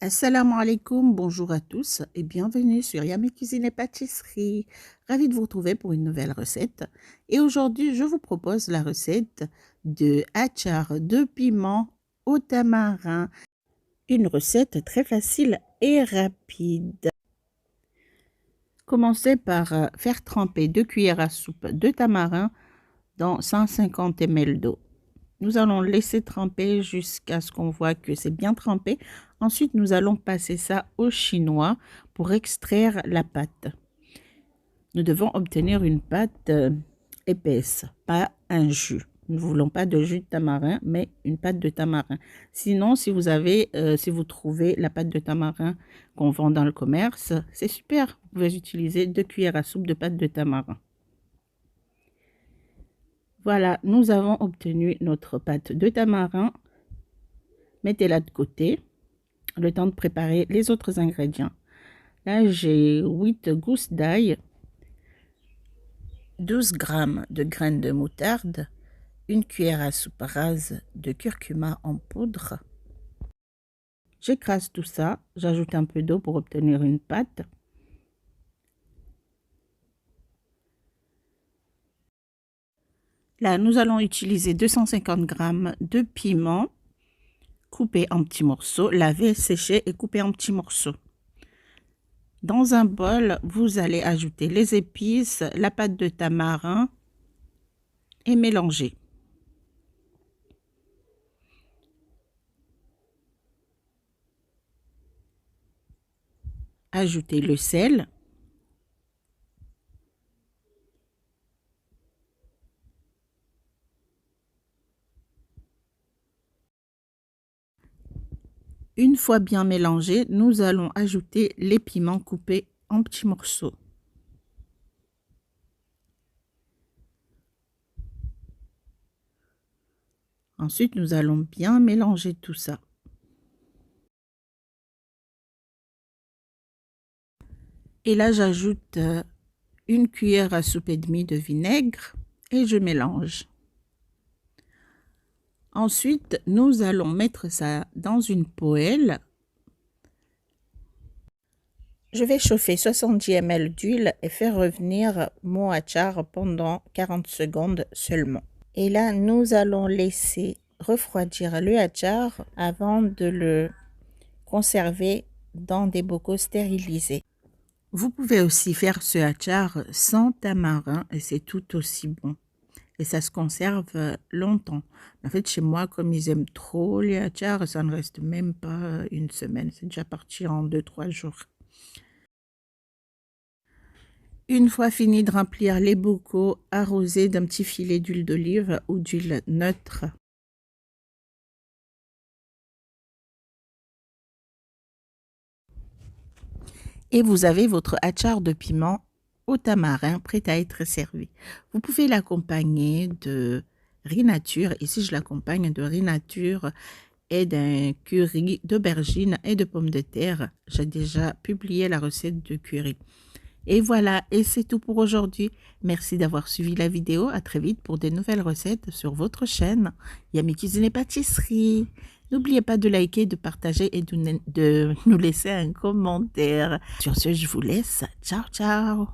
Assalamu alaikum, bonjour à tous et bienvenue sur Yami Cuisine et Pâtisserie. Ravie de vous retrouver pour une nouvelle recette. Et aujourd'hui, je vous propose la recette de achar de piment au tamarin. Une recette très facile et rapide. Commencez par faire tremper 2 cuillères à soupe de tamarin dans 150 ml d'eau. Nous allons laisser tremper jusqu'à ce qu'on voit que c'est bien trempé. Ensuite, nous allons passer ça au chinois pour extraire la pâte. Nous devons obtenir une pâte épaisse, pas un jus. Nous ne voulons pas de jus de tamarin, mais une pâte de tamarin. Sinon, si vous trouvez la pâte de tamarin qu'on vend dans le commerce, c'est super. Vous pouvez utiliser 2 cuillères à soupe de pâte de tamarin. Voilà, nous avons obtenu notre pâte de tamarin. Mettez-la de côté, le temps de préparer les autres ingrédients. Là, j'ai 8 gousses d'ail, 12 g de graines de moutarde, 1 cuillère à soupe rase de curcuma en poudre. J'écrase tout ça, j'ajoute un peu d'eau pour obtenir une pâte. Là, nous allons utiliser 250 g de piment coupé en petits morceaux, lavé, séché et coupé en petits morceaux. Dans un bol, vous allez ajouter les épices, la pâte de tamarin et mélanger. Ajoutez le sel. Une fois bien mélangé, nous allons ajouter les piments coupés en petits morceaux. Ensuite, nous allons bien mélanger tout ça. Et là, j'ajoute 1 cuillère à soupe et demie de vinaigre et je mélange. Ensuite, nous allons mettre ça dans une poêle. Je vais chauffer 70 ml d'huile et faire revenir mon achar pendant 40 secondes seulement. Et là, nous allons laisser refroidir le achar avant de le conserver dans des bocaux stérilisés. Vous pouvez aussi faire ce achar sans tamarin et c'est tout aussi bon. Et ça se conserve longtemps. En fait, chez moi, comme ils aiment trop les achars, ça ne reste même pas une semaine. C'est déjà parti en 2-3 jours. Une fois fini de remplir les bocaux, arrosez d'un petit filet d'huile d'olive ou d'huile neutre. Et vous avez votre achar de piment au tamarin prêt à être servi. Vous pouvez l'accompagner de riz nature. Ici, je l'accompagne de riz nature et d'un curry d'aubergines et de pommes de terre. J'ai déjà publié la recette de curry. Et voilà, et c'est tout pour aujourd'hui. Merci d'avoir suivi la vidéo. À très vite pour des nouvelles recettes sur votre chaîne Yami Cuisine et Pâtisserie. N'oubliez pas de liker, de partager et de nous laisser un commentaire. Sur ce, je vous laisse. Ciao, ciao.